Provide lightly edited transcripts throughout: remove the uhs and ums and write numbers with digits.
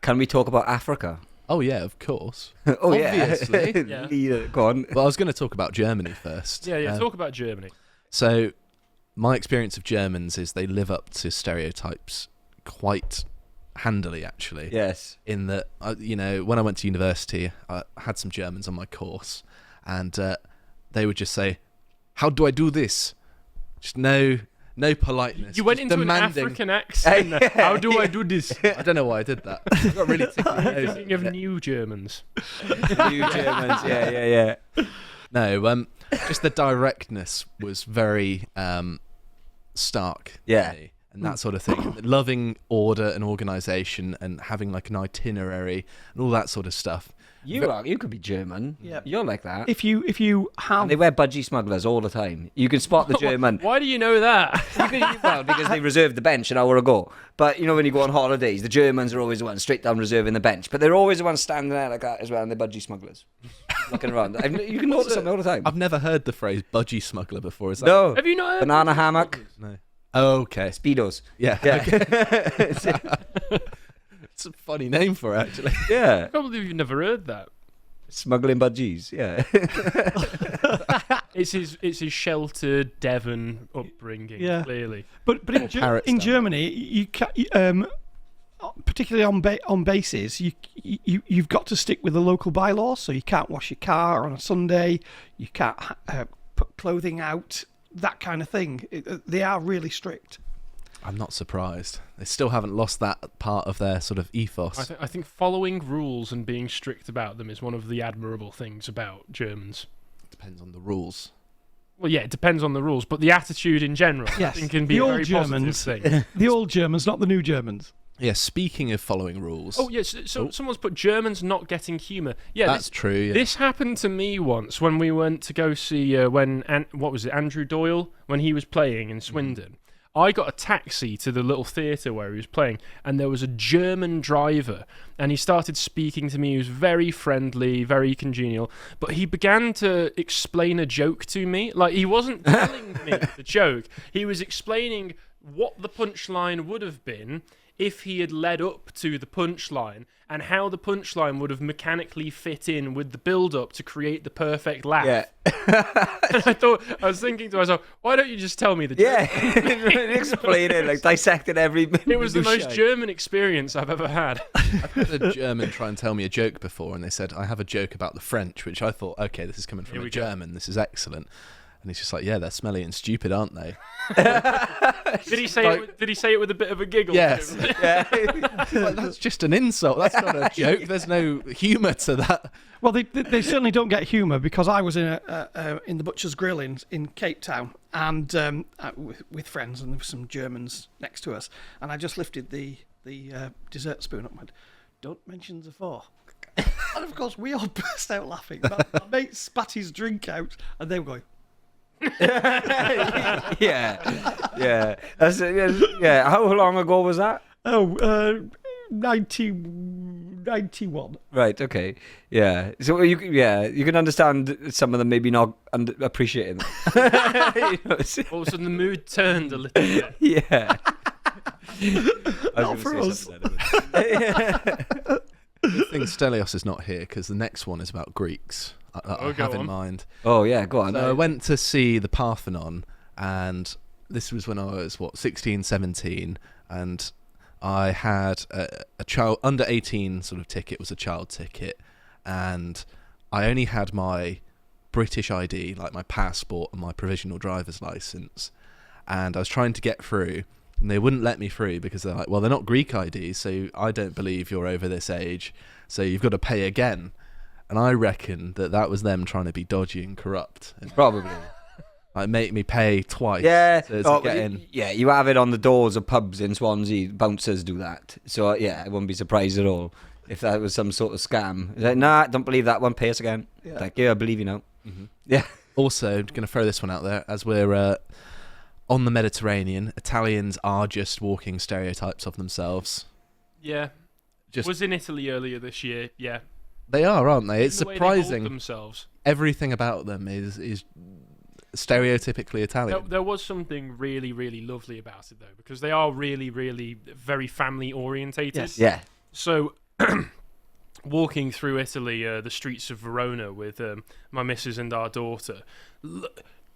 Can we talk about Africa? Oh, yeah, of course. Oh, Obviously. yeah. Yeah. Go on. Well, I was going to talk about Germany first. Yeah, talk about Germany. So, my experience of Germans is they live up to stereotypes quite handily, actually. Yes. In that, when I went to university, I had some Germans on my course, and they would just say, "How do I do this?" Just no politeness. You went just into demanding. an African accent. How do I do this? I don't know why I did that. I got really tickly nose. Thinking of new Germans. New Germans. Yeah. No, just the directness was very stark. Yeah. To me, and that sort of thing. Loving order and organisation and having like an itinerary and all that sort of stuff. You could be German. Yeah. You're like that. If you have, And they wear budgie smugglers all the time. You can spot the German. Why do you know that? Well, because they reserved the bench an hour ago. But when you go on holidays, the Germans are always the ones straight down reserving the bench. But they're always the ones standing there like that as well, and they're budgie smugglers, looking around. You can notice them all the time. I've never heard the phrase budgie smuggler before. Is that No. Have you not heard Banana hammock. No. Oh, okay. Speedos. Yeah. Yeah. It's a funny name for it, actually. Yeah. Probably you've never heard that. Smuggling budgies. Yeah. It's his sheltered Devon upbringing. Yeah. Clearly. but in, parrots in down Germany, you particularly on bases, you've got to stick with the local bylaws. So you can't wash your car on a Sunday. You can't put clothing out. That kind of thing. They are really strict. I'm not surprised. They still haven't lost that part of their sort of ethos. I think following rules and being strict about them is one of the admirable things about Germans. Depends on the rules. Well, yeah, it depends on the rules, but the attitude in general, Yes. I think, can be The a old very Germans. positive thing. The old Germans, not the new Germans. Yeah, speaking of following rules. Oh, yes. So someone's put Germans not getting humour. Yeah, that's true. Yeah. This happened to me once when we went to go see Andrew Doyle, when he was playing in Swindon. I got a taxi to the little theatre where he was playing, and there was a German driver, and he started speaking to me. He was very friendly, very congenial, but he began to explain a joke to me. Like, he wasn't telling me the joke. He was explaining what the punchline would have been if he had led up to the punchline, and how the punchline would have mechanically fit in with the build-up to create the perfect laugh. Yeah. And I was thinking to myself, why don't you just tell me the joke? Yeah. Explain it, like dissecting every. It was the most German experience I've ever had. I've had a German try and tell me a joke before, and they said, I have a joke about the French, which I thought, okay, this is coming from a German. This is excellent. And he's just like, yeah, they're smelly and stupid, aren't they? Did he say it with a bit of a giggle? Yes. Yeah. Like, that's just an insult. That's not a joke. There's no humour to that. Well, they certainly don't get humour, because I was in the Butcher's Grill in Cape Town, and with friends, and there were some Germans next to us, and I just lifted the dessert spoon up and went, "Don't mention the fork." And of course, we all burst out laughing. My mate spat his drink out, and they were going. Yeah. Yeah. How long ago was that? 91. Right. Okay. Yeah. So you can understand some of them maybe not appreciating that. All of a sudden, the mood turned a little bit. Yeah. Not for us. Good thing Stelios is not here, because the next one is about Greeks. I have in mind. Oh yeah, go on. So I went to see the Parthenon, and this was when I was 16, 17, and I had a child under 18 sort of ticket. Was a child ticket, and I only had my British ID, like my passport and my provisional driver's license, and I was trying to get through, and they wouldn't let me through because they're like, well, they're not Greek IDs, so I don't believe you're over this age, so you've got to pay again. And I reckon that was them trying to be dodgy and corrupt. And probably. Like, make me pay twice. Yeah. To get in. Yeah, you have it on the doors of pubs in Swansea. Bouncers do that. So, yeah, I wouldn't be surprised at all if that was some sort of scam. It's like, nah, don't believe that one. Pay us again. Yeah. Thank you. I believe you now. Mm-hmm. Yeah. Also, going to throw this one out there. As we're on the Mediterranean, Italians are just walking stereotypes of themselves. Yeah. Just was in Italy earlier this year. Yeah. They are, aren't they? It's the way surprising. They hold themselves. Everything about them is stereotypically Italian. There was something really, really lovely about it, though, because they are really, really very family orientated. Yes. Yeah. So walking through Italy, the streets of Verona with my missus and our daughter.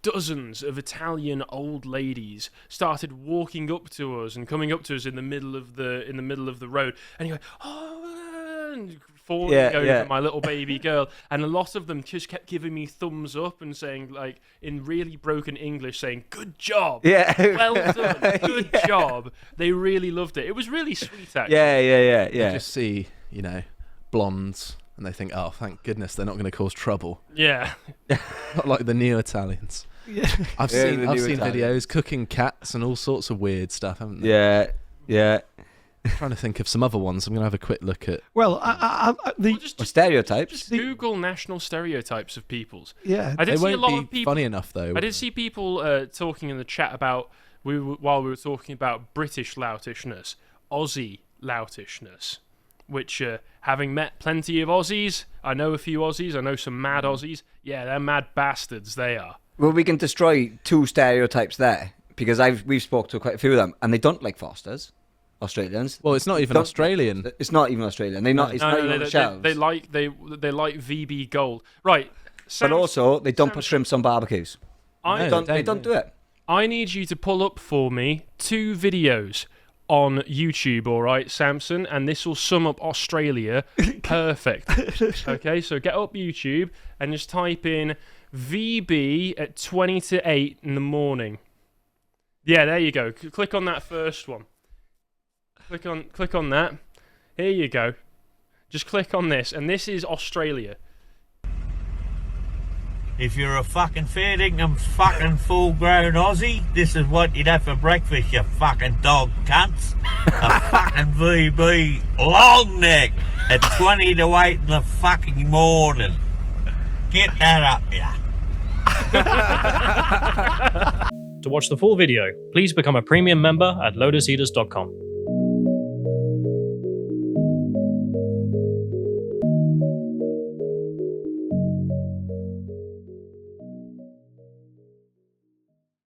Dozens of Italian old ladies started walking up to us and coming up to us in the middle of the road, and you go, oh, and falling over my little baby girl, and a lot of them just kept giving me thumbs up and saying, like, in really broken English, saying, "Good job, well done, good job." They really loved it. It was really sweet, actually. Yeah. You just see, blondes, and they think, oh, thank goodness they're not going to cause trouble. Yeah. Not like the new Italians. Yeah. I've seen videos cooking cats and all sorts of weird stuff, haven't they? Yeah. I'm trying to think of some other ones. I'm going to have a quick look at. Well, stereotypes. Just Google national stereotypes of peoples. Yeah. I did They see a won't lot be of people. funny enough, though. I did see people talking in the chat about while we were talking about British loutishness, Aussie loutishness, which having met plenty of Aussies, I know a few Aussies, I know some mad Aussies. Yeah, they're mad bastards. They are. Well, we can destroy 2 stereotypes there because we've spoke to quite a few of them, and they don't like Fosters, Australians. Well, it's not even Australian. It's not even Australian. They're not. It's not even on the shelves. They like VB Gold, right? But also, they don't put shrimps on barbecues. They don't do it. I need you to pull up for me 2 videos on YouTube, all right, Samson, and this will sum up Australia perfect. Okay, so get up YouTube and just type in VB at 20 to 8 in the morning. Yeah, there you go. Click on that first one. Click on that. Here you go. Just click on this, and this is Australia. If you're a fucking fair dinkum fucking full-grown Aussie, this is what you'd have for breakfast, you fucking dog cunts. A fucking VB long neck at 20 to 8 in the fucking morning. Get that up, yeah. To watch the full video, please become a premium member at lotuseaters.com.